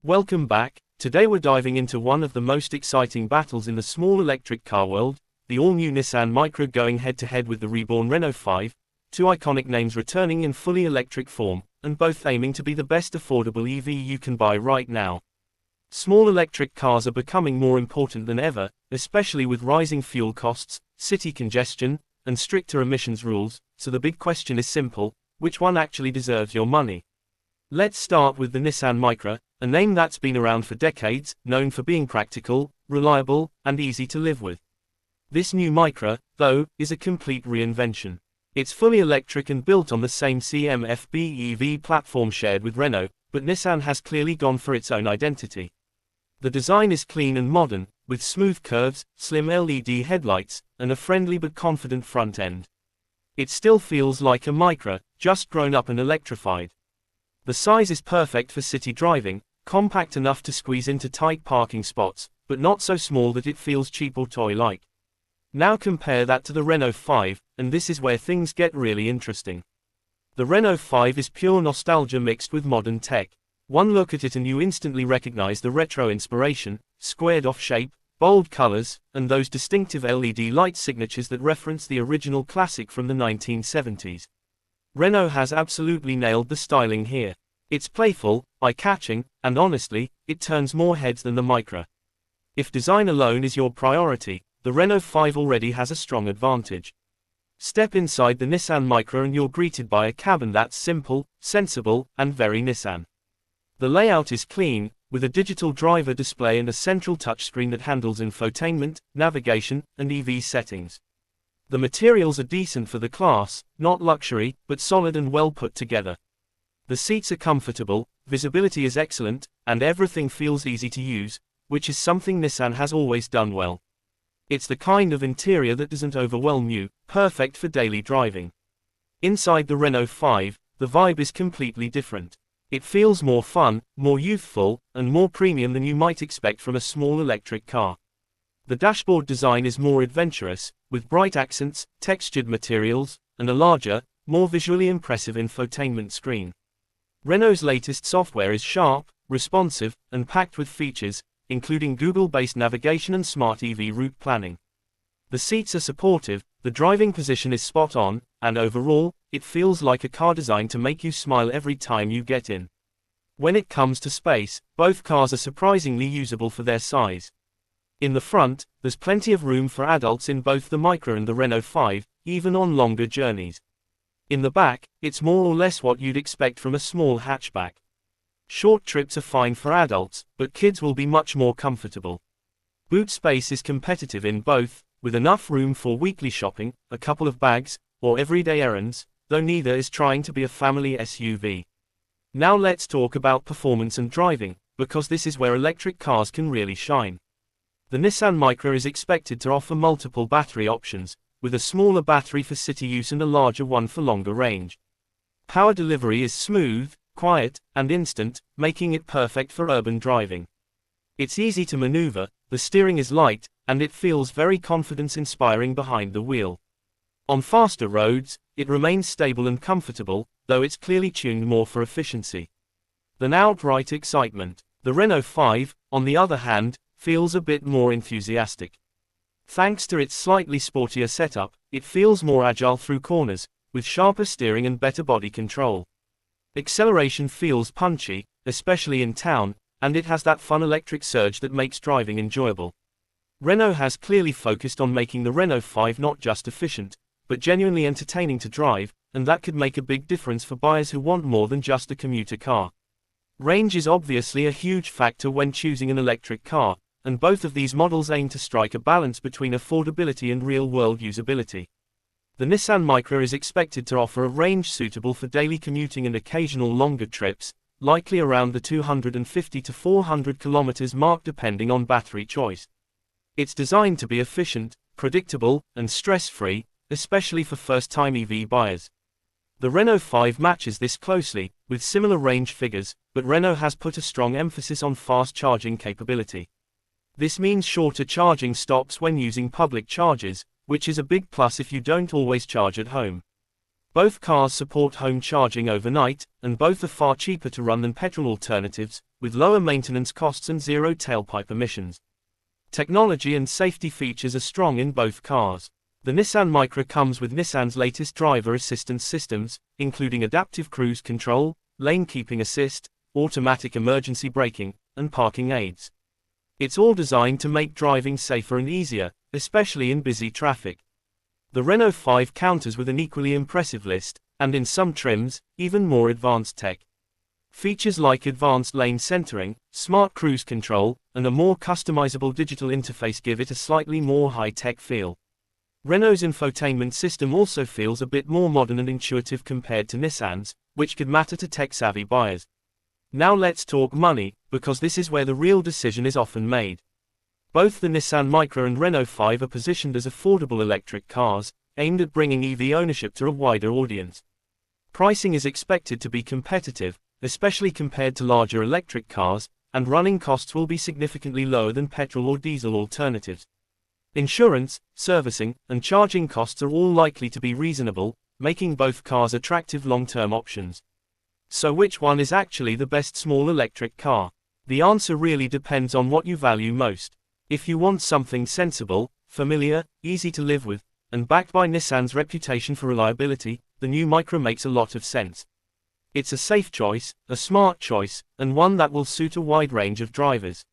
Welcome back. Today we're diving into one of the most exciting battles in the small electric car world, the all-new Nissan Micra going head-to-head with the reborn Renault 5, two iconic names returning in fully electric form, and both aiming to be the best affordable EV you can buy right now. Small electric cars are becoming more important than ever, especially with rising fuel costs, city congestion, and stricter emissions rules, so the big question is simple: which one actually deserves your money? Let's start with the Nissan Micra, a name that's been around for decades, known for being practical, reliable, and easy to live with. This new Micra, though, is a complete reinvention. It's fully electric and built on the same CMF-B EV platform shared with Renault, but Nissan has clearly gone for its own identity. The design is clean and modern, with smooth curves, slim LED headlights, and a friendly but confident front end. It still feels like a Micra, just grown up and electrified. The size is perfect for city driving, compact enough to squeeze into tight parking spots, but not so small that it feels cheap or toy-like. Now compare that to the Renault 5, and this is where things get really interesting. The Renault 5 is pure nostalgia mixed with modern tech. One look at it and you instantly recognize the retro inspiration, squared-off shape, bold colors, and those distinctive LED light signatures that reference the original classic from the 1970s. Renault has absolutely nailed the styling here. It's playful, eye-catching, and honestly, it turns more heads than the Micra. If design alone is your priority, the Renault 5 already has a strong advantage. Step inside the Nissan Micra and you're greeted by a cabin that's simple, sensible, and very Nissan. The layout is clean, with a digital driver display and a central touchscreen that handles infotainment, navigation, and EV settings. The materials are decent for the class, not luxury, but solid and well put together. The seats are comfortable, visibility is excellent, and everything feels easy to use, which is something Nissan has always done well. It's the kind of interior that doesn't overwhelm you, perfect for daily driving. Inside the Renault 5, the vibe is completely different. It feels more fun, more youthful, and more premium than you might expect from a small electric car. The dashboard design is more adventurous, with bright accents, textured materials, and a larger, more visually impressive infotainment screen. Renault's latest software is sharp, responsive, and packed with features, including Google-based navigation and smart EV route planning. The seats are supportive, the driving position is spot on, and overall, it feels like a car designed to make you smile every time you get in. When it comes to space, both cars are surprisingly usable for their size. In the front, there's plenty of room for adults in both the Micra and the Renault 5, even on longer journeys. In the back, it's more or less what you'd expect from a small hatchback. Short trips are fine for adults, but kids will be much more comfortable. Boot space is competitive in both, with enough room for weekly shopping, a couple of bags, or everyday errands, though neither is trying to be a family SUV. Now let's talk about performance and driving, because this is where electric cars can really shine. The Nissan Micra is expected to offer multiple battery options, with a smaller battery for city use and a larger one for longer range. Power delivery is smooth, quiet, and instant, making it perfect for urban driving. It's easy to maneuver, the steering is light, and it feels very confidence-inspiring behind the wheel. On faster roads, it remains stable and comfortable, though it's clearly tuned more for efficiency than outright excitement. The Renault 5, on the other hand, feels a bit more enthusiastic. Thanks to its slightly sportier setup, it feels more agile through corners, with sharper steering and better body control. Acceleration feels punchy, especially in town, and it has that fun electric surge that makes driving enjoyable. Renault has clearly focused on making the Renault 5 not just efficient, but genuinely entertaining to drive, and that could make a big difference for buyers who want more than just a commuter car. Range is obviously a huge factor when choosing an electric car, and both of these models aim to strike a balance between affordability and real-world usability. The Nissan Micra is expected to offer a range suitable for daily commuting and occasional longer trips, likely around the 250 to 400 kilometers mark depending on battery choice. It's designed to be efficient, predictable, and stress-free, especially for first-time EV buyers. The Renault 5 matches this closely, with similar range figures, but Renault has put a strong emphasis on fast charging capability. This means shorter charging stops when using public chargers, which is a big plus if you don't always charge at home. Both cars support home charging overnight, and both are far cheaper to run than petrol alternatives, with lower maintenance costs and zero tailpipe emissions. Technology and safety features are strong in both cars. The Nissan Micra comes with Nissan's latest driver assistance systems, including adaptive cruise control, lane keeping assist, automatic emergency braking, and parking aids. It's all designed to make driving safer and easier, especially in busy traffic. The Renault 5 counters with an equally impressive list, and in some trims, even more advanced tech. Features like advanced lane centering, smart cruise control, and a more customizable digital interface give it a slightly more high-tech feel. Renault's infotainment system also feels a bit more modern and intuitive compared to Nissan's, which could matter to tech-savvy buyers. Now let's talk money, because this is where the real decision is often made. Both the Nissan Micra and Renault 5 are positioned as affordable electric cars, aimed at bringing EV ownership to a wider audience. Pricing is expected to be competitive, especially compared to larger electric cars, and running costs will be significantly lower than petrol or diesel alternatives. Insurance, servicing, and charging costs are all likely to be reasonable, making both cars attractive long-term options. So which one is actually the best small electric car? The answer really depends on what you value most. If you want something sensible, familiar, easy to live with, and backed by Nissan's reputation for reliability, the new Micra makes a lot of sense. It's a safe choice, a smart choice, and one that will suit a wide range of drivers.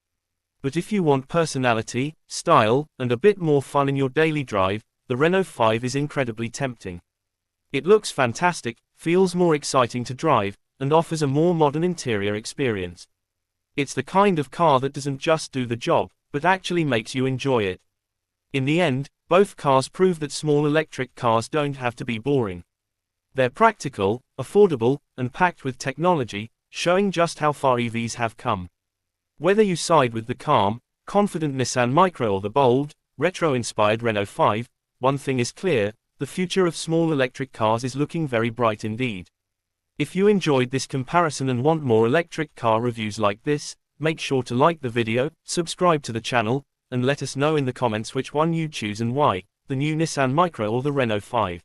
But if you want personality, style, and a bit more fun in your daily drive, the Renault 5 is incredibly tempting. It looks fantastic, feels more exciting to drive, and offers a more modern interior experience. It's the kind of car that doesn't just do the job, but actually makes you enjoy it. In the end, both cars prove that small electric cars don't have to be boring. They're practical, affordable, and packed with technology, showing just how far EVs have come. Whether you side with the calm, confident Nissan Micra or the bold, retro-inspired Renault 5, one thing is clear: the future of small electric cars is looking very bright indeed. If you enjoyed this comparison and want more electric car reviews like this, make sure to like the video, subscribe to the channel, and let us know in the comments which one you choose and why, the new Nissan Micra or the Renault 5.